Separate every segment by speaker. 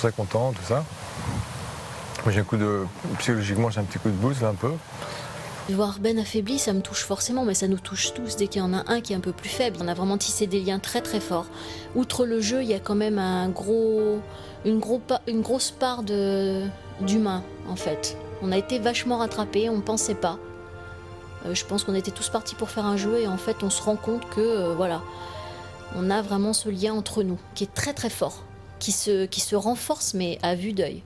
Speaker 1: très content, tout ça. Moi, psychologiquement, j'ai un petit coup de boost, là, un peu.
Speaker 2: Voir Ben affaibli, ça me touche forcément, mais ça nous touche tous. Dès qu'il y en a un qui est un peu plus faible, on a vraiment tissé des liens très très forts. Outre le jeu, il y a quand même une grosse part d'humain, en fait. On a été vachement rattrapés, on ne pensait pas. Je pense qu'on était tous partis pour faire un jeu et en fait, on se rend compte que, voilà, on a vraiment ce lien entre nous, qui est très très fort, qui se renforce, mais à vue d'œil.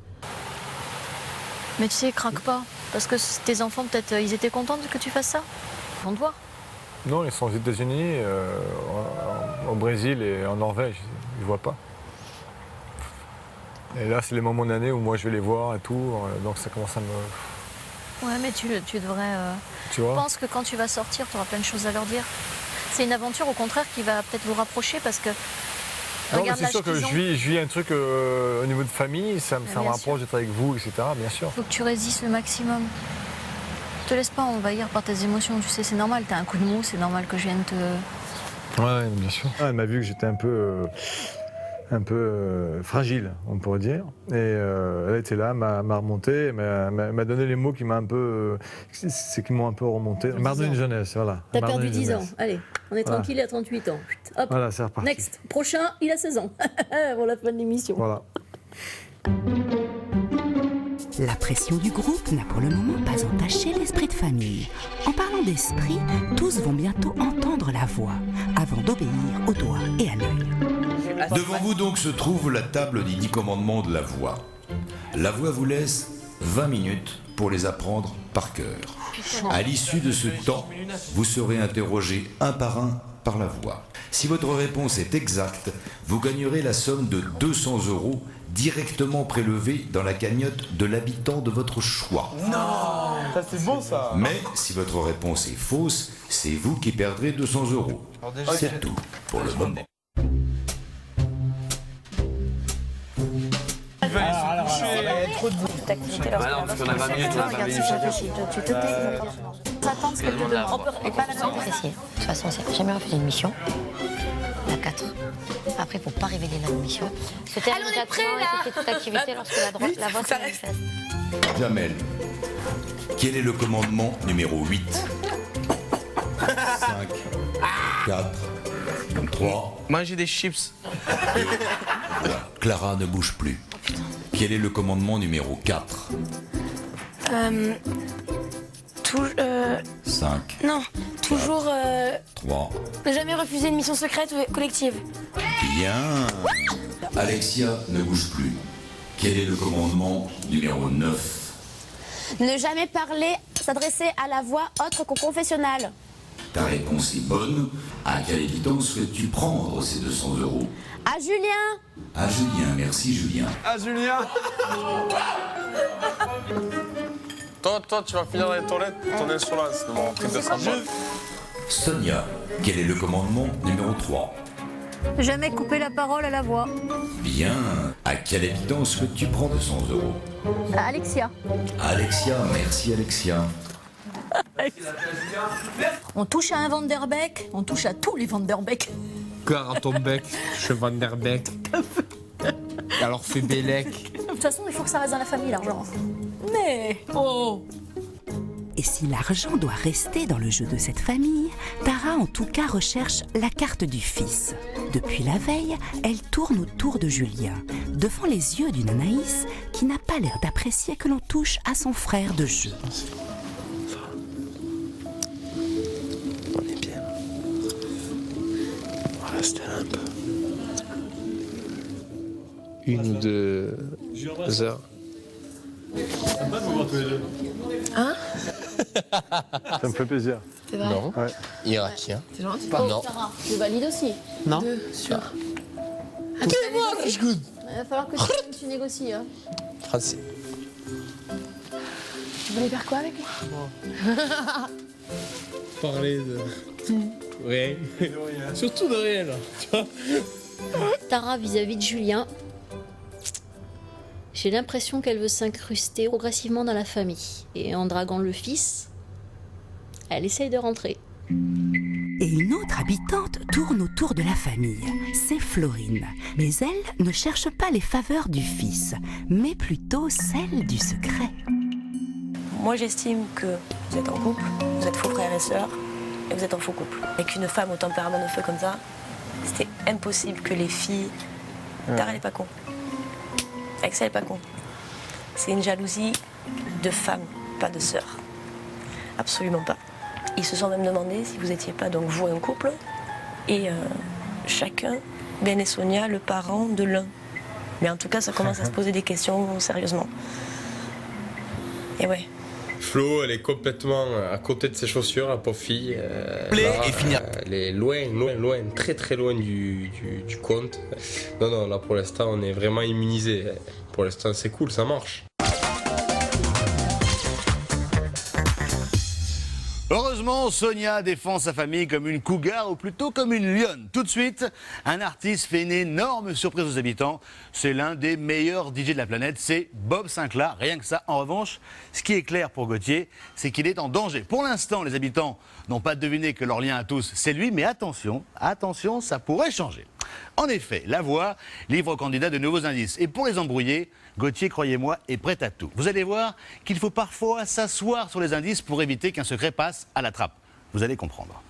Speaker 2: Mais tu sais, craque pas. Parce que tes enfants, peut-être, ils étaient contents que tu fasses ça? On te voit.
Speaker 1: Non, ils sont aux États-Unis, au Brésil et en Norvège. Ils ne voient pas. Et là, c'est les moments d'année où moi, je vais les voir et tout. Donc ça commence à me...
Speaker 2: Ouais, mais tu devrais...
Speaker 1: Tu vois?
Speaker 2: Je pense que quand tu vas sortir, tu auras plein de choses à leur dire. C'est une aventure, au contraire, qui va peut-être vous rapprocher parce que...
Speaker 1: Non,
Speaker 2: Regarde
Speaker 1: c'est sûr que je vis un truc au niveau de famille, ça me rapproche d'être avec vous, etc. Bien sûr.
Speaker 2: Il faut que tu résistes le maximum. Te laisse pas envahir par tes émotions, tu sais, c'est normal, t'as un coup de mou, c'est normal que je vienne te...
Speaker 1: Ouais, bien sûr. Elle m'a vu que j'étais un peu fragile, on pourrait dire. Et elle était là, m'a remonté, m'a donné les mots qui m'ont un peu remonté. Elle m'a donné une jeunesse, voilà.
Speaker 2: T'as perdu 10 ans, allez, on est tranquille à 38 ans. Hop,
Speaker 1: voilà, c'est reparti.
Speaker 2: Next, prochain, il a 16 ans, pour la fin de l'émission.
Speaker 1: Voilà.
Speaker 3: La pression du groupe n'a pour le moment pas entaché l'esprit de famille. En parlant d'esprit, tous vont bientôt entendre la voix, avant d'obéir au doigt et à l'œil.
Speaker 4: Devant vous donc se trouve la table des 10 commandements de la voix. La voix vous laisse 20 minutes pour les apprendre par cœur. À l'issue de ce temps, vous serez interrogé un par la voix. Si votre réponse est exacte, vous gagnerez la somme de 200 € directement prélevée dans la cagnotte de l'habitant de votre choix.
Speaker 5: Non, ça c'est bon ça.
Speaker 4: Mais si votre réponse est fausse, c'est vous qui perdrez 200 €. C'est tout pour le moment.
Speaker 5: Trop de boue.
Speaker 6: Non, parce qu'on a 20 minutes là.
Speaker 2: Tu te tais. Attends ce qu'elle te demande. On peut pas la
Speaker 7: De toute façon, c'est jamais refusé une mission. La 4. Après, il ne faut pas révéler la mission. Se taire immédiatement et cesser toute activité lorsque la voix se manifeste.
Speaker 4: Jamel, quel est le commandement numéro 8 5, 4, 3...
Speaker 6: Manger des chips.
Speaker 4: Voilà. Clara ne bouge plus. Quel est le commandement numéro 4 5,
Speaker 8: Non, toujours...
Speaker 4: 3...
Speaker 8: Ne jamais refuser une mission secrète ou collective.
Speaker 4: Bien. Alexia ne bouge plus. Quel est le commandement numéro 9
Speaker 8: Ne jamais parler, s'adresser à la voix autre qu'au confessionnal.
Speaker 4: Ta réponse est bonne. À quel habitant souhaites-tu prendre ces 200 €?
Speaker 8: À Julien.
Speaker 4: À Julien, merci Julien.
Speaker 5: Ah Julien.
Speaker 6: Toi, tu vas finir dans les toilettes, ton insolence, mon truc de samba.
Speaker 4: Sonia, quel est le commandement numéro 3
Speaker 2: Jamais couper la parole à la voix.
Speaker 4: Bien. À quel habitant souhaites-tu prendre 200 €?
Speaker 2: Alexia.
Speaker 4: Alexia, merci Alexia.
Speaker 2: On touche à un Van der Beek, on touche à tous les Van der Beek.
Speaker 6: Clara ton bec, je Van der Beek. Alors fais Bélec.
Speaker 2: De toute façon, il faut que ça reste dans la famille, l'argent. Mais, oh!
Speaker 3: Et si l'argent doit rester dans le jeu de cette famille, Tara en tout cas recherche la carte du fils. Depuis la veille, elle tourne autour de Julien, devant les yeux d'une Anaïs qui n'a pas l'air d'apprécier que l'on touche à son frère de jeu.
Speaker 5: On est bien. On va rester un peu. 1 ou 2 heures.
Speaker 1: Sympa de vous voir tous les deux.
Speaker 8: Hein?
Speaker 1: Ça me fait plaisir.
Speaker 8: C'est vrai.
Speaker 6: Non.
Speaker 1: Ouais.
Speaker 6: Irakien.
Speaker 8: C'est gentil.
Speaker 6: Non.
Speaker 8: Sarah, je valide aussi.
Speaker 6: Non.
Speaker 8: 2 sur...
Speaker 6: Moi, je goûte.
Speaker 8: Il va falloir que tu négocies. Hein.
Speaker 6: Français.
Speaker 8: Tu voulais faire quoi avec moi?
Speaker 6: Parler de. Rien. Surtout de rien, là. Tu vois.
Speaker 2: Tara vis-à-vis de Julien, j'ai l'impression qu'elle veut s'incruster progressivement dans la famille. Et en draguant le fils, elle essaye de rentrer.
Speaker 3: Et et une autre habitante tournent autour de la famille. C'est Florine. Mais elle ne cherche pas les faveurs du fils, mais plutôt celles du secret.
Speaker 9: Moi, j'estime que vous êtes en couple, vous êtes faux frères et sœurs, et vous êtes en faux couple. Avec une femme au tempérament de feu comme ça, c'était impossible que les filles... Tara, elle est pas con. Avec ça, elle est pas con. C'est une jalousie de femme, pas de sœur. Absolument pas. Ils se sont même demandé si vous n'étiez pas donc vous un couple, et chacun, Ben et Sonia, le parent de l'un. Mais en tout cas, ça commence à se poser des questions sérieusement. Et ouais.
Speaker 5: Flo, elle est complètement à côté de ses chaussures, la pauvre fille. Elle est loin, très loin du compte. Non, là pour l'instant, on est vraiment immunisés. Pour l'instant, c'est cool, ça marche.
Speaker 10: Heureusement, Sonia défend sa famille comme une cougar ou plutôt comme une lionne. Tout de suite, un artiste fait une énorme surprise aux habitants. C'est l'un des meilleurs DJ de la planète, c'est Bob Sinclair, rien que ça. En revanche, ce qui est clair pour Gauthier, c'est qu'il est en danger. Pour l'instant, les habitants n'ont pas deviné que leur lien à tous, c'est lui, mais attention, ça pourrait changer. En effet, la voix livre au candidat de nouveaux indices. Et pour les embrouiller, Gauthier, croyez-moi, est prêt à tout. Vous allez voir qu'il faut parfois s'asseoir sur les indices pour éviter qu'un secret passe à la trappe. Vous allez comprendre.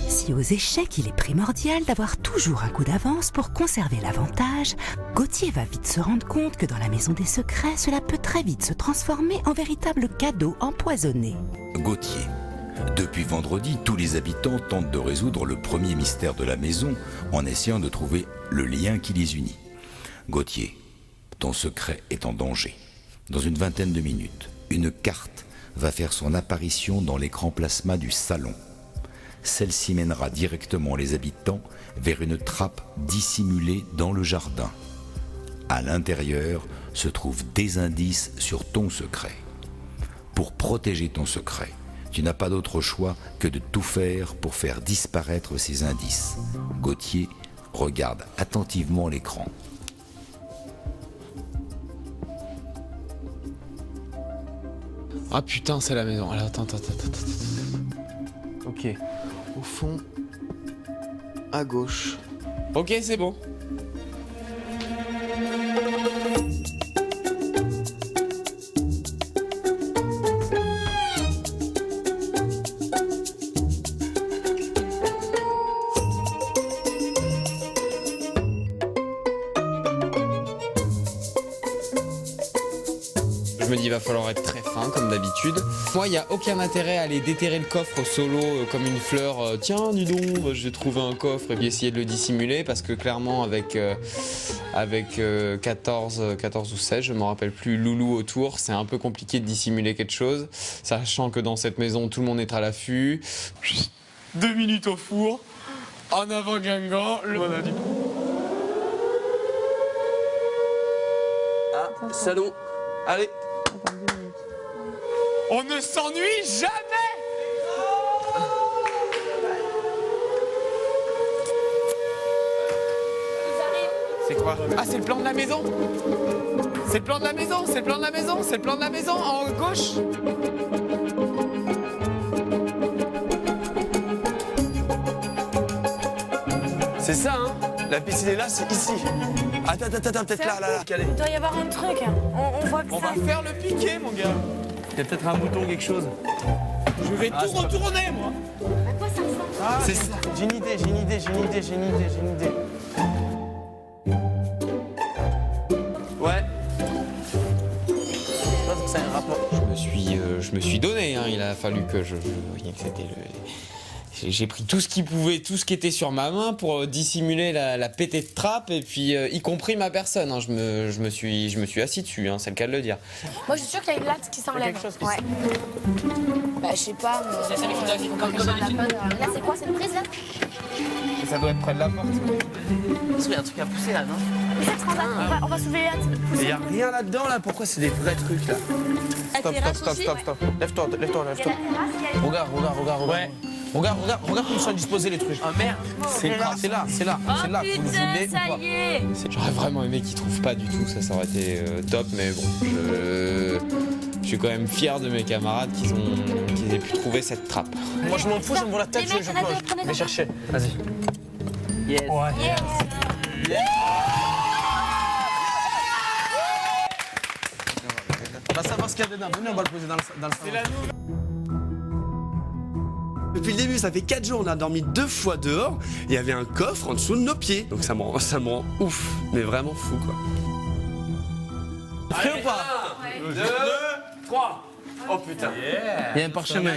Speaker 3: Si aux échecs, il est primordial d'avoir toujours un coup d'avance pour conserver l'avantage, Gauthier va vite se rendre compte que dans la maison des secrets, cela peut très vite se transformer en véritable cadeau empoisonné.
Speaker 4: Gauthier. Depuis vendredi, tous les habitants tentent de résoudre le premier mystère de la maison en essayant de trouver le lien qui les unit. Gauthier, ton secret est en danger. Dans une vingtaine de minutes, une carte va faire son apparition dans l'écran plasma du salon. Celle-ci mènera directement les habitants vers une trappe dissimulée dans le jardin. À l'intérieur se trouvent des indices sur ton secret. Pour protéger ton secret, tu n'as pas d'autre choix que de tout faire pour faire disparaître ces indices. Gauthier regarde attentivement l'écran.
Speaker 6: Ah putain, c'est la maison. Alors attends. Ok. Au fond, à gauche. Ok, c'est bon. Je me dis, il va falloir être très fin, comme d'habitude. Moi, il n'y a aucun intérêt à aller déterrer le coffre solo comme une fleur. Tiens, dis donc, bah, j'ai trouvé un coffre et puis essayer de le dissimuler parce que clairement, avec 14 ou 16, je ne me rappelle plus, loulou autour, c'est un peu compliqué de dissimuler quelque chose, sachant que dans cette maison, tout le monde est à l'affût. 2 minutes au four, en avant Guingamp, le monadi.
Speaker 11: Ah, salon, allez.
Speaker 6: On ne s'ennuie jamais. C'est quoi? Ah, c'est le plan de la maison. C'est le plan de la maison, c'est le plan de la maison, c'est le plan de la maison, en gauche.
Speaker 11: C'est ça, hein? La piscine est là, c'est ici. Attends, peut-être là.
Speaker 9: Il doit y avoir un truc. On voit que
Speaker 6: On va faire le piqué, mon gars.
Speaker 11: Il y a peut-être un bouton, quelque chose.
Speaker 6: Je vais tout retourner, moi.
Speaker 9: À quoi ça ressemble?
Speaker 11: C'est ça. J'ai une idée. Ouais. Je pense que ça a un rapport.
Speaker 6: Je me suis donné, hein. Il a fallu que je voyais que c'était J'ai pris tout ce qui pouvait, tout ce qui était sur ma main pour dissimuler la pétée de trappe et puis y compris ma personne. Hein. Je me suis assis dessus, hein, c'est le cas de le dire.
Speaker 8: Moi, je suis sûre qu'il y a une latte qui s'enlève. Ouais. Bah, je sais pas, mais... Là, c'est quoi cette prise, là?
Speaker 6: Ça doit être près de la porte.
Speaker 11: Il y a un truc à pousser, là, non?
Speaker 8: On va soulever la latte.
Speaker 11: Il n'y a rien là-dedans, là. Pourquoi c'est des vrais trucs, là? Stop. Lève-toi. Regarde. Ouais. Regarde comment sont disposés les trucs. Ah merde. C'est là.
Speaker 9: Oh putain, ça y est.
Speaker 6: J'aurais vraiment aimé qu'ils trouvent pas du tout, ça aurait été top, mais bon, suis quand même fier de mes camarades qu'ils aient pu trouver cette trappe.
Speaker 11: Moi je m'en fous, je me vois la tête, je plonge. Je vais chercher. Vas-y. Yes. Ouais. Yes. Yes. On va savoir ce qu'il y a dedans. Venez, on va le poser dans le salon.
Speaker 12: Depuis le début, ça fait 4 jours, on a dormi 2 fois dehors. Il y avait un coffre en dessous de nos pieds. Donc ça me rend ouf, mais vraiment fou quoi.
Speaker 11: Prêt ou pas?
Speaker 6: 1, 2, 3. Oh putain.
Speaker 11: Il y a un parchemin,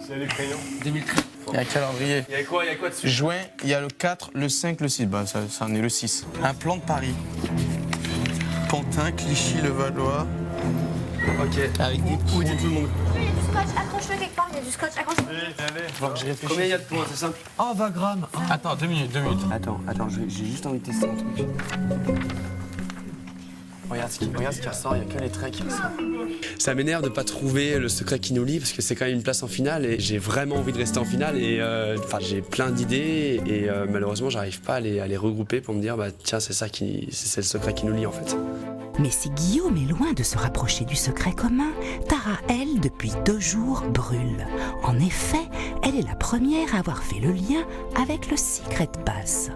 Speaker 1: C'est les crayons.
Speaker 11: 2013. Il y a un calendrier.
Speaker 6: Il y a quoi dessus?
Speaker 11: Juin, il y a le 4, le 5, le 6. Bah, ça en est le 6. Un plan de Paris. Pantin, Clichy, Levallois.
Speaker 12: Ok.
Speaker 11: Avec des coups et tout le monde.
Speaker 8: Il y a du scotch, accroche-le quelque part, il y a du scotch, accroche-le.
Speaker 11: Faut que je réfléchisse.
Speaker 12: Combien il y a de points, c'est simple?
Speaker 11: Oh, 20 grammes. Oh. Attends, 2 minutes.
Speaker 12: Attends, j'ai juste envie de tester un truc. Regarde ce qui ressort, il n'y a que les traits qui ressortent. Ça m'énerve de ne pas trouver le secret qui nous lie parce que c'est quand même une place en finale et j'ai vraiment envie de rester en finale et j'ai plein d'idées et malheureusement j'arrive pas à les regrouper pour me dire bah tiens c'est le secret qui nous lie en fait.
Speaker 3: Mais si Guillaume est loin de se rapprocher du secret commun, Tara, elle, depuis 2 jours, brûle. En effet, elle est la première à avoir fait le lien avec le Secret Pass.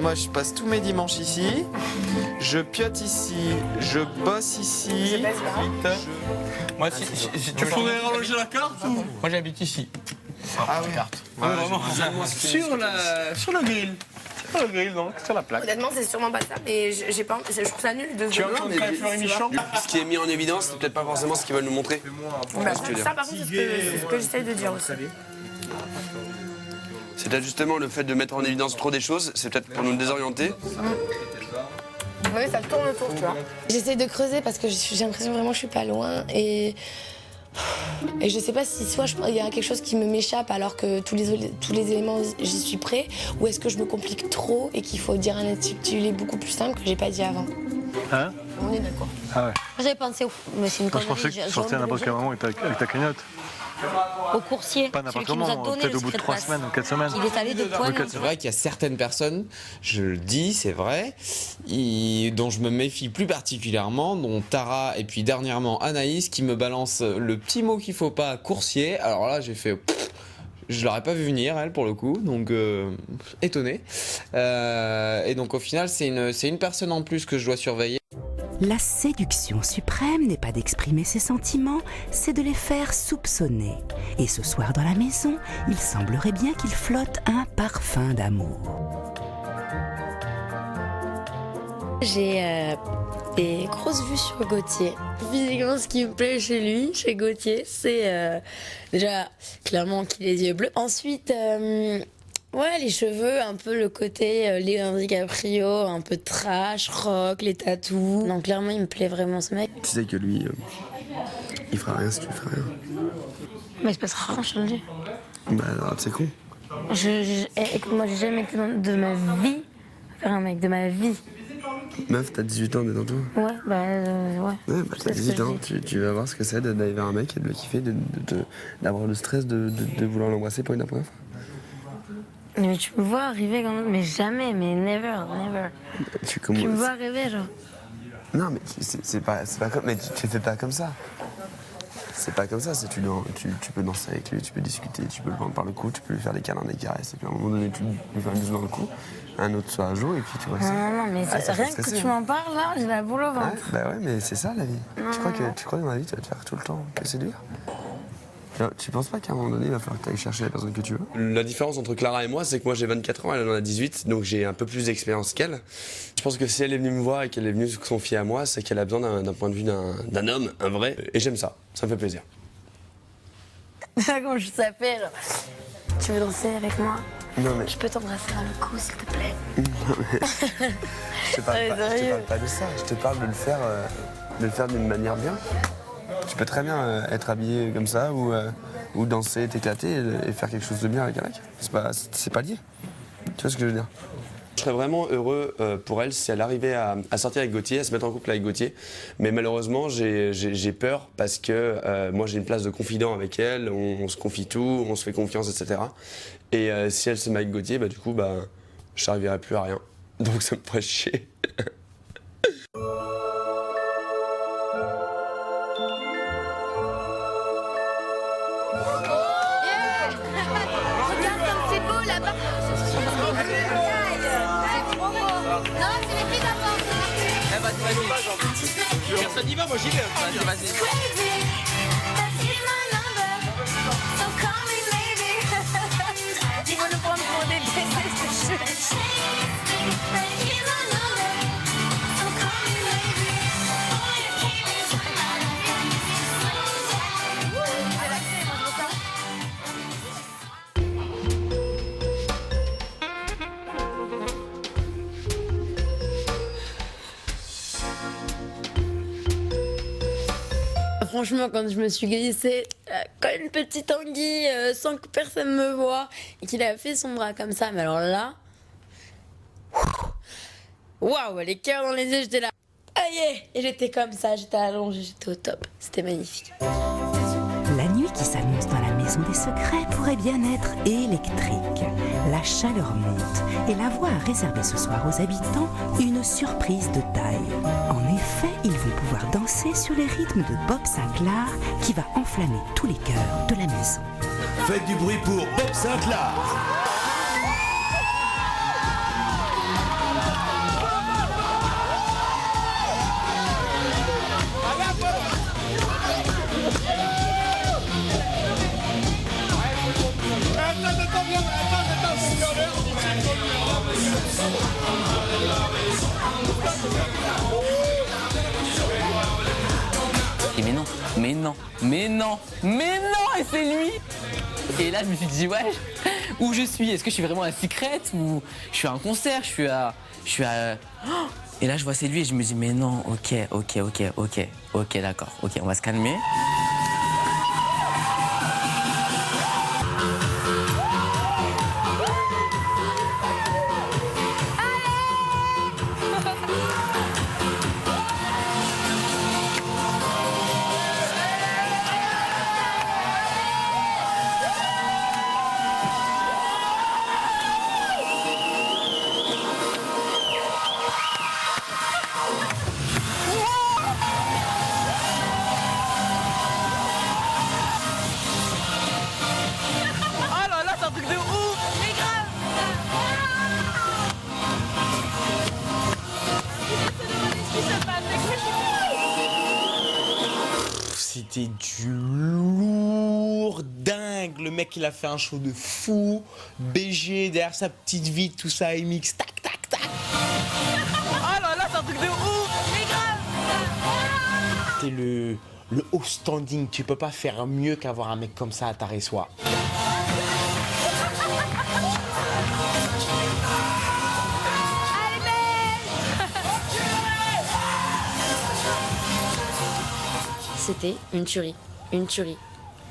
Speaker 6: Moi, je passe tous mes dimanches ici, je piote ici, je bosse ici.
Speaker 11: Moi, si tu voudrais rallonger la carte ou... Moi, j'habite ici.
Speaker 6: Ah oui.
Speaker 11: Vraiment. Sur le grill. Sur le grill, donc, sur la plaque.
Speaker 8: Honnêtement, c'est sûrement pas ça, mais je trouve ça nul de se
Speaker 11: Tu as Fleury Michon.
Speaker 12: Ce qui est mis en évidence, c'est peut-être pas forcément ce qu'ils veulent nous montrer.
Speaker 8: Ça, par contre, c'est ce que j'essaie de dire aussi.
Speaker 12: C'est peut-être justement le fait de mettre en évidence trop des choses, c'est peut-être pour nous désorienter.
Speaker 8: Oui, ça tourne autour, tu vois. J'essaie de creuser parce que j'ai l'impression vraiment que je suis pas loin et je sais pas si soit il y a quelque chose qui m'échappe alors que tous les éléments j'y suis prêt ou est-ce que je me complique trop et qu'il faut dire un intitulé beaucoup plus simple que j'ai pas dit avant.
Speaker 1: Hein?
Speaker 8: On est d'accord.
Speaker 1: Ah ouais.
Speaker 7: J'avais pensé mais c'est une
Speaker 1: Moi, je pensais que tu sortais à n'importe quel moment avec ta cagnotte.
Speaker 7: au coursier.
Speaker 1: Pas n'importe comment, peut-être au bout de 3 semaines ou 4 semaines.
Speaker 7: Il est allé de poids.
Speaker 6: C'est vrai qu'il y a certaines personnes, je le dis, c'est vrai, dont je me méfie plus particulièrement, dont Tara et puis dernièrement Anaïs qui me balance le petit mot qu'il faut pas, coursier. Alors là, j'ai fait... Je l'aurais pas vu venir, elle, pour le coup, donc étonné. Et donc au final, c'est une personne en plus que je dois surveiller.
Speaker 3: La séduction suprême n'est pas d'exprimer ses sentiments, c'est de les faire soupçonner. Et ce soir dans la maison, il semblerait bien qu'il flotte un parfum d'amour.
Speaker 13: J'ai des grosses vues sur Gauthier. Physiquement, ce qui me plaît chez lui, chez Gauthier, c'est déjà clairement qu'il a les yeux bleus. Ensuite, ouais, les cheveux, un peu le côté Leonardo DiCaprio, un peu trash, rock, les tatous. Non, clairement, il me plaît vraiment ce mec.
Speaker 12: Tu sais que lui, il fera rien si tu fais rien.
Speaker 13: Mais il se passera rien, je te le dis.
Speaker 12: Bah, alors, c'est con.
Speaker 13: Écoute-moi, j'ai jamais été de ma vie faire un mec, de ma vie.
Speaker 12: Meuf, t'as 18 ans, détends-toi.
Speaker 13: Ouais, ouais.
Speaker 12: Ouais, bah, t'as 18 ans, tu vas voir ce que c'est d'aller vers un mec et de le kiffer, d'avoir le stress de vouloir l'embrasser pour une première fois.
Speaker 13: Mais tu me vois arriver quand même, mais jamais, mais never. Tu me vois arriver, genre.
Speaker 12: Non, mais c'est pas comme... Mais tu fais pas comme ça. C'est pas comme ça, tu peux danser avec lui, tu peux discuter, tu peux le prendre par le cou, tu peux lui faire des câlins, des caresses, et puis à un moment donné, tu lui fais un bisou dans le cou, un autre soit à jour, et puis tu vois ça.
Speaker 13: Non, mais c'est rien que tu m'en parles, là, j'ai la boule au ventre.
Speaker 12: Bah ouais, mais c'est ça la vie. Tu crois que dans la vie, tu vas te faire tout le temps que séduire? Tu penses pas qu'à un moment donné, il va falloir que tu ailles chercher la personne que tu veux? La différence entre Clara et moi, c'est que moi j'ai 24 ans, elle en a 18, donc j'ai un peu plus d'expérience qu'elle. Je pense que si elle est venue me voir et qu'elle est venue se confier à moi, c'est qu'elle a besoin d'un point de vue d'un homme, un vrai. Et j'aime ça me fait plaisir.
Speaker 13: Comment je t'appelle? Tu veux danser avec moi?
Speaker 12: Non mais...
Speaker 13: Je peux t'embrasser dans le cou, s'il te plaît?
Speaker 12: Non mais... je te parle pas de ça, je te parle de le faire d'une manière bien. Tu peux très bien être habillé comme ça ou danser, t'éclater et faire quelque chose de bien avec un mec. C'est pas lié. Tu vois ce que je veux dire? Je serais vraiment heureux pour elle si elle arrivait à sortir avec Gauthier, à se mettre en couple avec Gauthier. Mais malheureusement, j'ai peur parce que moi j'ai une place de confident avec elle, on se confie tout, on se fait confiance, etc. Et si elle se met avec Gauthier, bah, du coup, je n'arriverai plus à rien. Donc ça me ferait chier.
Speaker 11: Personne n'y va, moi j'y vais. Vas-y, vas-y.
Speaker 9: Il va nous prendre pour des bêtises,
Speaker 13: Franchement, quand je me suis glissée comme une petite anguille sans que personne me voie et qu'il a fait son bras comme ça, mais alors là, waouh, les cœurs dans les yeux, j'étais là, aïe, et j'étais comme ça, j'étais allongée, j'étais au top, c'était magnifique.
Speaker 3: La nuit qui s'annonce dans la maison des secrets pourrait bien être électrique. La chaleur monte et la voix a réservé ce soir aux habitants une surprise de taille. En effet, ils vont pouvoir danser sur les rythmes de Bob Sinclair qui va enflammer tous les cœurs de la maison.
Speaker 4: Faites du bruit pour Bob Sinclair.
Speaker 11: Et mais non, et c'est lui. Et là je me suis dit ouais, où je suis? Est-ce que je suis vraiment à Secret ou je suis à un concert? Je suis à... Oh, et là je vois c'est lui et je me dis mais non, ok, d'accord, ok, on va se calmer.
Speaker 6: C'était du lourd, dingue. Le mec, il a fait un show de fou. BG, derrière sa petite vie, tout ça, il mixe, tac, tac, tac.
Speaker 11: Oh là là, c'est un truc de ouf, mais grave.
Speaker 6: T'es le haut standing, tu peux pas faire mieux qu'avoir un mec comme ça à ta résoie.
Speaker 2: C'était une tuerie.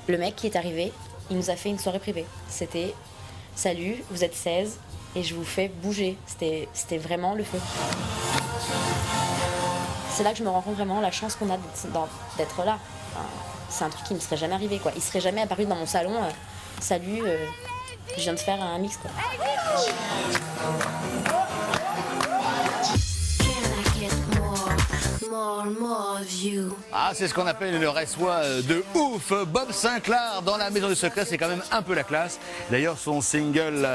Speaker 2: Le mec qui est arrivé, il nous a fait une soirée privée. C'était « Salut, vous êtes 16 et je vous fais bouger ». C'était vraiment le feu. C'est là que je me rends compte vraiment la chance qu'on a d'être là. Enfin, c'est un truc qui ne me serait jamais arrivé, quoi. Il serait jamais apparu dans mon salon « Salut, je viens de faire un mix », quoi.
Speaker 10: Ah, c'est ce qu'on appelle une réçoit de ouf. Bob Sinclair dans la maison du secret, c'est quand même un peu la classe. D'ailleurs, son single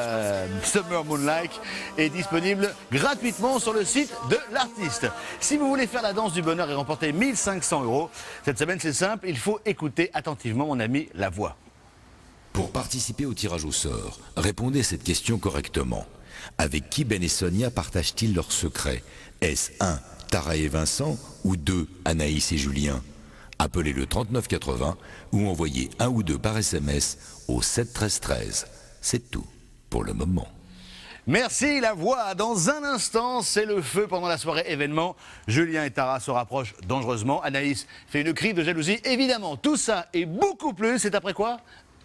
Speaker 10: Summer Moonlight est disponible gratuitement sur le site de l'artiste. Si vous voulez faire la danse du bonheur et remporter 1500 €, cette semaine c'est simple, il faut écouter attentivement mon ami La Voix.
Speaker 4: Pour participer au tirage au sort, répondez à cette question correctement. Avec qui Ben et Sonia partagent-ils leurs secrets? Est-ce 1, Tara et Vincent, ou 2, Anaïs et Julien? Appelez le 3980 ou envoyez 1 ou 2 par SMS au 7 13 13. C'est tout pour le moment.
Speaker 10: Merci La Voix. Dans un instant, c'est le feu pendant la soirée événement. Julien et Tara se rapprochent dangereusement. Anaïs fait une crise de jalousie. Évidemment, tout ça et beaucoup plus, c'est après quoi?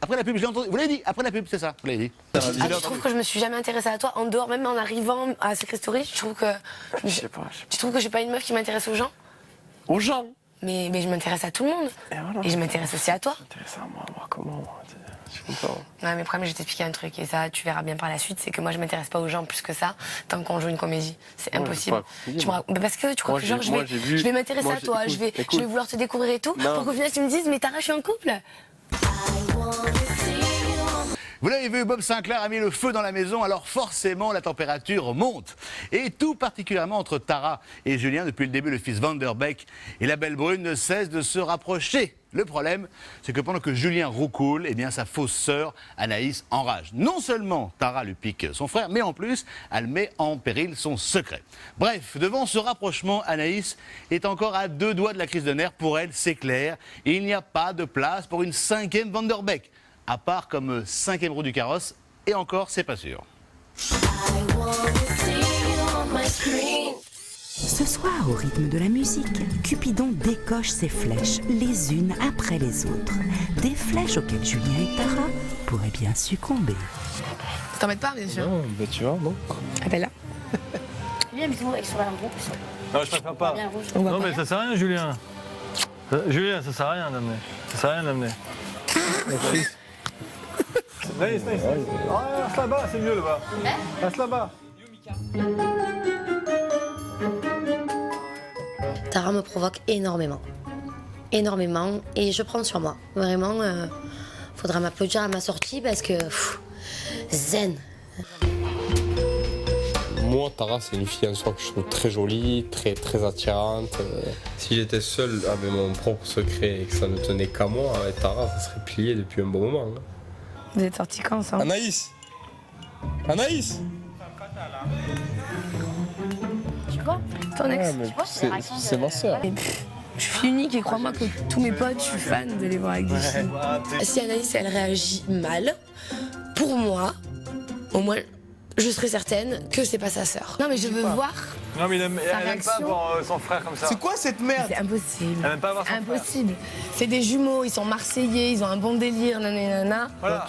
Speaker 10: Après la pub, je l'ai entendu. Vous l'avez dit, après la pub, c'est ça. Vous l'avez dit.
Speaker 8: Je trouve que je me suis jamais intéressée à toi en dehors, même en arrivant à Secret Story. Je trouve que. Tu trouves que j'ai pas une meuf qui m'intéresse aux gens?
Speaker 5: Aux gens?
Speaker 8: Mais je m'intéresse à tout le monde. Et je m'intéresse aussi à toi.
Speaker 5: M'intéresse à moi comment? Je suis content.
Speaker 8: Ouais, mais problème, je vais t'expliquer un truc et ça, tu verras bien par la suite, c'est que moi, je m'intéresse pas aux gens plus que ça tant qu'on joue une comédie. C'est impossible. Parce que tu crois que genre, je vais m'intéresser à toi, je vais vouloir te découvrir et tout, pour qu'au final, tu me dises, mais Tara, je suis en couple.
Speaker 10: Vous l'avez vu, Bob Sinclair a mis le feu dans la maison, alors forcément la température monte. Et tout particulièrement entre Tara et Julien, depuis le début, le fils Van Der Beek et la belle brune ne cessent de se rapprocher. Le problème, c'est que pendant que Julien roucoule, eh bien, sa fausse sœur, Anaïs, enrage. Non seulement Tara lui pique son frère, mais en plus, elle met en péril son secret. Bref, devant ce rapprochement, Anaïs est encore à 2 doigts de la crise de nerfs. Pour elle, c'est clair, il n'y a pas de place pour une 5e Van Der Beek, à part comme 5e roue du carrosse, et encore, c'est pas sûr.
Speaker 3: Ce soir, au rythme de la musique, Cupidon décoche ses flèches, les unes après les autres. Des flèches auxquelles Julien et Tara pourraient bien succomber.
Speaker 8: T'en mets pas, bien sûr.
Speaker 5: Non, bah tu vois, non.
Speaker 8: Ah ben là.
Speaker 7: Julien, mais tout le monde avec sur un groupe.
Speaker 1: Non, je préfère pas. Non, mais ça sert à rien, Julien. Julien, ça sert à rien d'amener. Ça sert à rien d'amener. Nice. Ah, reste là-bas, c'est mieux là-bas. Reste là-bas.
Speaker 13: Tara me provoque énormément. Énormément. Et je prends sur moi. Vraiment, faudra m'applaudir à ma sortie parce que... zen.
Speaker 5: Moi, Tara, c'est une fille en soi que je trouve très jolie, très attirante. Si j'étais seul avec mon propre secret et que ça ne tenait qu'à moi, avec Tara, ça serait plié depuis un bon moment. Hein.
Speaker 8: Vous êtes sortis quand ensemble?
Speaker 5: Anaïs Anaïs
Speaker 7: Tu vois?
Speaker 8: Ton ex?
Speaker 5: C'est ma soeur.
Speaker 8: Je suis unique et crois-moi que tous mes potes, je suis fan d'aller voir avec des filles. Si Anaïs, elle réagit mal, pour moi, au moins, je serais certaine que c'est pas sa sœur. Non mais je veux voir.
Speaker 1: Non, mais elle aime pas voir son frère comme ça.
Speaker 10: C'est quoi cette merde?
Speaker 8: C'est impossible.
Speaker 1: Elle aime pas voir son frère.
Speaker 8: Impossible. C'est des jumeaux, ils sont marseillais, ils ont un bon délire, nanana.
Speaker 1: Voilà.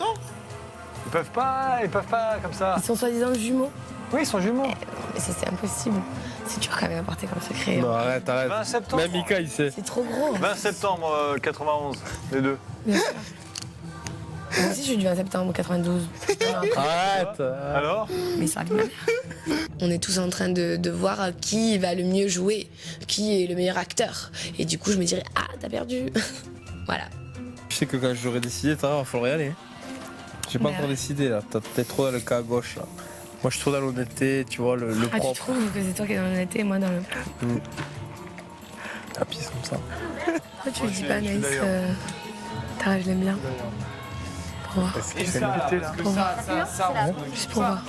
Speaker 1: Ils peuvent pas comme ça.
Speaker 8: Ils sont soi-disant jumeaux.
Speaker 1: Oui, ils sont jumeaux.
Speaker 8: Mais ça, c'est impossible. C'est dur quand même à porter comme secret.
Speaker 5: Non, arrête.
Speaker 1: 20 septembre.
Speaker 5: Même Mika, il sait.
Speaker 8: C'est trop gros.
Speaker 1: 20 septembre 91, les deux.
Speaker 8: Bien sûr. Moi aussi, je suis du 20 septembre 92.
Speaker 5: Arrête.
Speaker 1: Alors?
Speaker 8: Mais ça arrive. On est tous en train de voir qui va le mieux jouer, qui est le meilleur acteur. Et du coup, je me dirais, ah, t'as perdu. Voilà.
Speaker 5: Je sais que quand j'aurais décidé, Tara, il faudrait y aller. J'ai pas encore décidé là, t'es trop dans le cas à gauche là. Moi je suis trop dans l'honnêteté, tu vois, le
Speaker 8: Ah,
Speaker 5: propre.
Speaker 8: tu trouves que c'est toi qui es dans l'honnêteté et moi dans le plat.
Speaker 5: La pisse comme ça.
Speaker 8: Pourquoi tu le dis pas, Anaïs? Tara, je l'aime bien. Pour voir. Pour voir. Juste pour voir.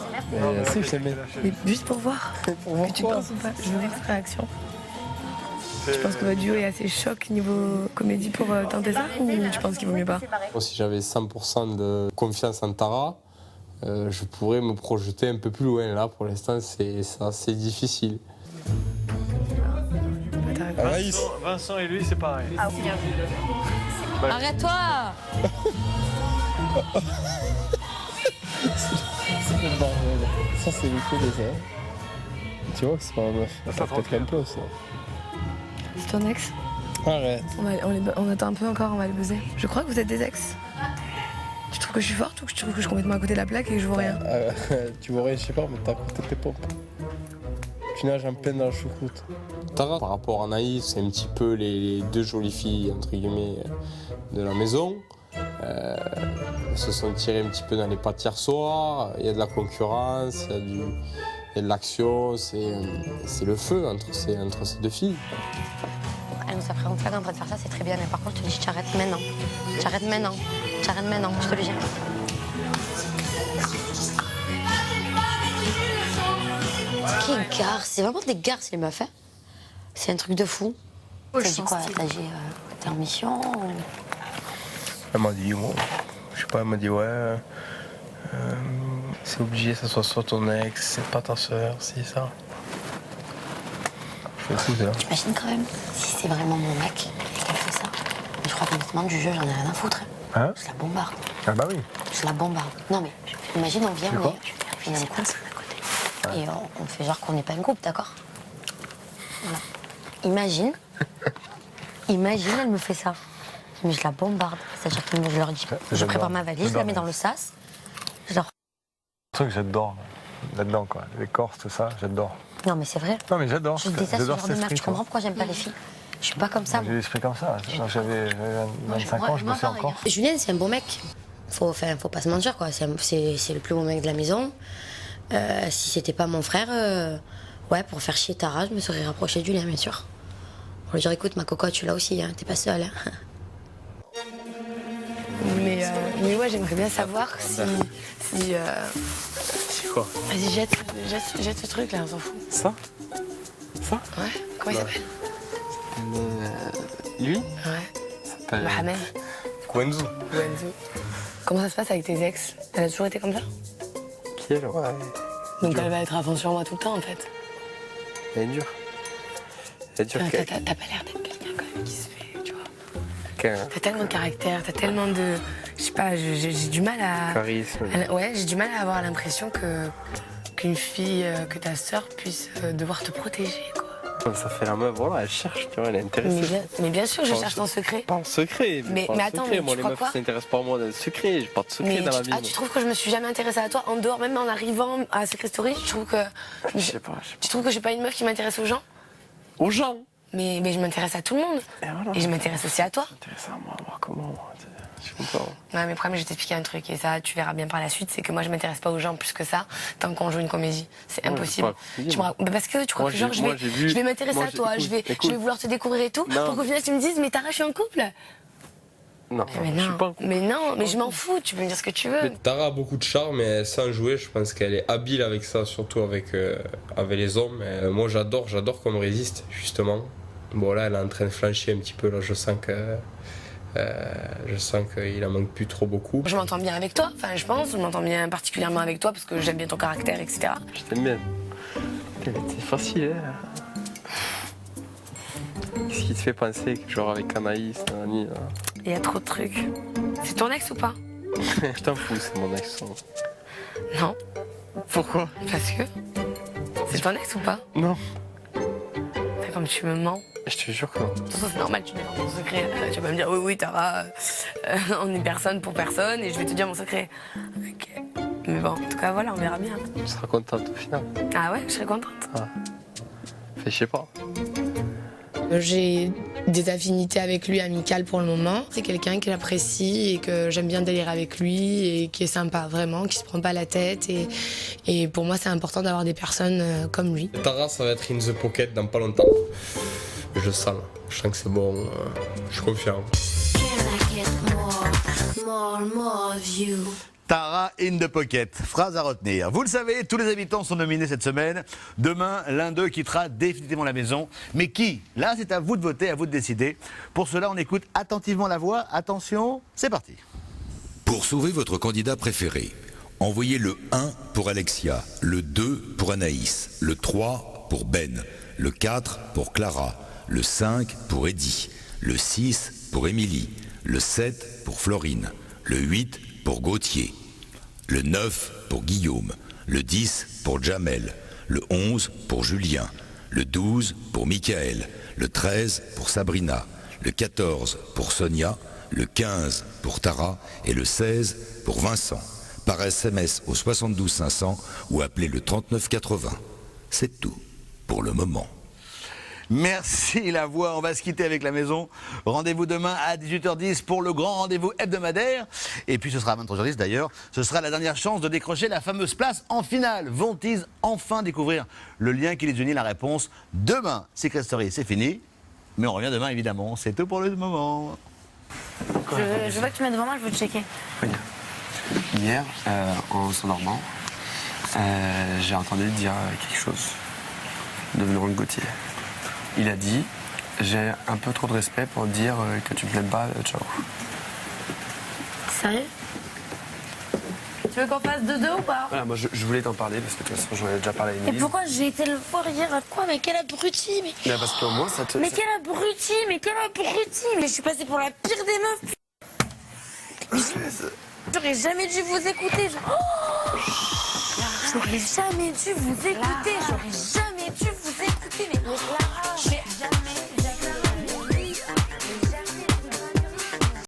Speaker 5: Si, je t'aimais.
Speaker 8: Mais juste pour voir. Que tu penses ou pas. Je veux voir ta réaction. Tu penses que votre duo est assez choc niveau comédie pour tenter ça ou tu penses qu'il vaut mieux pas?
Speaker 5: Si j'avais 100% de confiance en Tara, je pourrais me projeter un peu plus loin. Là, pour l'instant, c'est difficile.
Speaker 1: Vincent et lui, c'est pareil.
Speaker 7: Ah, oui. Arrête-toi.
Speaker 5: C'est le bordel. Ça, c'est le coup des airs. Tu vois que c'est pas un meuf. Ça peut-être un peu, ça.
Speaker 8: C'est ton ex?
Speaker 5: Arrête.
Speaker 8: On attend un peu encore, on va le buzzer. Je crois que vous êtes des ex. Tu trouves que je suis forte ou que tu trouves que je suis complètement à côté de la plaque et que je vois rien?
Speaker 5: Tu vois rien, je sais pas, mais t'as côté tes pompes. Tu nages en plein dans la choucroute. Tara, par rapport à Anaïs, c'est un petit peu les deux jolies filles, entre guillemets, de la maison. Elles se sont tirées un petit peu dans les pattes hier soir. Il y a de la concurrence, il y a de l'action, c'est le feu entre ces deux filles.
Speaker 7: Elle nous a pris en flagrant en train de faire ça, c'est très bien, mais par contre, je te dis, tu arrêtes maintenant. Tu arrêtes maintenant. Tu arrêtes maintenant, je te le dis. C'est qui une garce? C'est vraiment des garces, les meufs, hein? C'est un truc de fou. T'as dit quoi? T'as dit t'es en mission ou...
Speaker 5: Elle m'a dit, bon, je sais pas, elle m'a dit, ouais, c'est obligé, ça soit ton ex, c'est pas ta soeur, c'est ça. Je fais tout, là.
Speaker 7: T'imagines quand même, si c'est vraiment mon mec qui a fait ça. Mais je crois qu'honnêtement, du jeu, j'en ai rien à foutre.
Speaker 1: Hein?
Speaker 7: Je la bombarde.
Speaker 1: Ah bah oui.
Speaker 7: Je la bombarde. Non mais, imagine, on vient, on est un couple à côté. Et on fait genre qu'on n'est pas un couple, d'accord? Voilà. Imagine, elle me fait ça. Mais je la bombarde. C'est-à-dire que je leur dis, je prépare ma valise, je la mets dans le sas. Je leur...
Speaker 1: C'est un truc que j'adore là-dedans, quoi. Les Corses, tout ça, j'adore.
Speaker 7: Non, mais c'est vrai.
Speaker 1: Non, mais j'adore.
Speaker 7: Je déteste ce genre de meuf. Tu comprends pourquoi j'aime pas les filles? Je suis pas comme ça.
Speaker 1: J'ai l'esprit comme ça. Quand j'avais 25 ans, je bossais encore.
Speaker 13: Julien, c'est un bon mec.
Speaker 7: faut pas se mentir, quoi. C'est le plus beau mec de la maison. Si c'était pas mon frère, ouais, pour faire chier Tara, je me serais rapprochée du lien, bien sûr. Pour lui dire, écoute, ma cocotte, tu l'as aussi, hein, t'es pas seule. Hein. Mais ouais, j'aimerais bien savoir si
Speaker 12: C'est quoi?
Speaker 7: Vas-y, jette ce truc là, on s'en fout.
Speaker 12: Ça? Ça?
Speaker 7: Ouais, comment il s'appelle?
Speaker 12: Lui?
Speaker 7: Ouais. Mohamed.
Speaker 5: Wenzu.
Speaker 7: Comment ça se passe avec tes ex? Elle a toujours été comme ça?
Speaker 12: Qui est là? Ouais.
Speaker 7: Donc elle va être à fond sur moi tout le temps en fait.
Speaker 12: Elle est dure. Elle est dure.
Speaker 7: T'as pas l'air d'être quelqu'un quand même qui se fait, tu vois.
Speaker 12: T'as
Speaker 7: tellement de caractère, t'as tellement de... Je sais pas, j'ai du mal à...
Speaker 12: Charisme.
Speaker 7: Ouais, j'ai du mal à avoir l'impression qu'une fille, que ta sœur puisse devoir te protéger, quoi.
Speaker 12: Ça fait la meuf, voilà, elle cherche, tu vois, elle est intéressée.
Speaker 7: Mais bien sûr, je cherche ton secret.
Speaker 12: Pas en secret.
Speaker 7: Mais attends, mais
Speaker 12: moi,
Speaker 7: tu
Speaker 12: les
Speaker 7: crois
Speaker 12: meufs
Speaker 7: quoi?
Speaker 12: s'intéressent pas à moi dans le secret. J'ai pas de secret dans la vie.
Speaker 7: Ah, tu trouves que je me suis jamais intéressée à toi en dehors, même en arrivant à Secret Story? Tu trouves que...
Speaker 12: Je sais pas.
Speaker 7: Tu trouves que je suis pas une meuf qui m'intéresse aux gens?
Speaker 12: Aux gens?
Speaker 7: Mais je m'intéresse à tout le monde. Et je m'intéresse aussi à toi.
Speaker 12: Je m'intéresse à moi, comment? Je comprends.
Speaker 7: Ouais, mais problème, je vais t'expliquer un truc, et ça, tu verras bien par la suite, c'est que moi, je m'intéresse pas aux gens plus que ça, tant qu'on joue une comédie. C'est impossible. Parce que tu crois que genre, je vais m'intéresser à toi, je vais vouloir te découvrir et tout, pour qu'au final, tu me dises, mais Tara, je suis en couple.
Speaker 12: Non,
Speaker 7: je suis pas en couple. Mais je m'en fous, tu peux me dire ce que tu veux.
Speaker 5: Mais Tara a beaucoup de charme, mais sans jouer, je pense qu'elle est habile avec ça, surtout avec les hommes. Et moi, j'adore qu'on me résiste, justement. Bon, là, elle est en train de flancher un petit peu, là, je sens qu'il en manque plus trop beaucoup.
Speaker 7: Je m'entends bien avec toi, enfin je pense, je m'entends bien particulièrement avec toi parce que j'aime bien ton caractère, etc.
Speaker 12: Je t'aime bien. C'est facile, hein. Qu'est-ce qui te fait penser que genre avec Anaïs, Nani, là?
Speaker 7: Il y a trop de trucs. C'est ton ex ou pas?
Speaker 12: Je t'en fous, c'est mon ex.
Speaker 7: Non.
Speaker 12: Pourquoi?
Speaker 7: Parce que... C'est ton ex ou pas?
Speaker 12: Non.
Speaker 7: Comme tu me mens.
Speaker 12: Je te jure que non.
Speaker 7: C'est normal, tu me dis mon secret. Tu vas me dire, oui, Tara, on est personne pour personne et je vais te dire mon secret. Ok. Mais bon, en tout cas, voilà, on verra bien.
Speaker 12: Tu seras contente au final.
Speaker 7: Ah ouais, je serai contente.
Speaker 12: Ah. Je sais pas.
Speaker 13: J'ai des affinités avec lui amicales pour le moment. C'est quelqu'un qui l'apprécie et que j'aime bien délirer avec lui et qui est sympa, vraiment, qui se prend pas la tête. Et pour moi, c'est important d'avoir des personnes comme lui.
Speaker 5: Tara, ça va être in the pocket dans pas longtemps. Je sens que c'est bon, je suis confiant.
Speaker 10: Tara in the pocket, phrase à retenir. Vous le savez, tous les habitants sont nominés cette semaine. Demain, l'un d'eux quittera définitivement la maison. Mais qui? Là, c'est à vous de voter, à vous de décider. Pour cela, on écoute attentivement la voix. Attention, c'est parti.
Speaker 4: Pour sauver votre candidat préféré, envoyez le 1 pour Alexia, le 2 pour Anaïs, le 3 pour Ben, le 4 pour Clara, le 5 pour Eddy, le 6 pour Émilie, le 7 pour Florine, le 8 pour Gauthier, le 9 pour Guillaume, le 10 pour Jamel, le 11 pour Julien, le 12 pour Michael, le 13 pour Sabrina, le 14 pour Sonia, le 15 pour Tara et le 16 pour Vincent. Par SMS au 72 500 ou appelez le 39 80. C'est tout pour le moment.
Speaker 10: Merci la voix, on va se quitter avec la maison. Rendez-vous demain à 18h10 pour le grand rendez-vous hebdomadaire. Et puis ce sera à 23h10 d'ailleurs. Ce sera la dernière chance de décrocher la fameuse place en finale. Vont-ils enfin découvrir le lien qui les unit? La réponse demain. Secret Story, c'est fini. Mais on revient demain évidemment. C'est tout pour le moment.
Speaker 7: Je vois que tu mets devant moi, je veux te checker.
Speaker 12: Regarde. Hier, en s'endormant, j'ai entendu dire quelque chose de venant de Gauthier. Il a dit, j'ai un peu trop de respect pour dire que tu me plaimes pas, ciao.
Speaker 7: Sérieux? Tu veux qu'on fasse 2-2 ou pas?
Speaker 12: Voilà, moi je voulais t'en parler parce que de toute façon j'en ai déjà parlé à
Speaker 7: Et
Speaker 12: Émilie.
Speaker 7: pourquoi j'ai été le voir hier? Quoi? Mais quel abruti!
Speaker 12: Mais parce qu'au moins ça te...
Speaker 7: Mais quel abruti! Mais quel abruti! Mais je suis passée pour la pire des meufs! J'aurais jamais dû vous écouter! J'aurais jamais dû vous écouter! J'aurais jamais...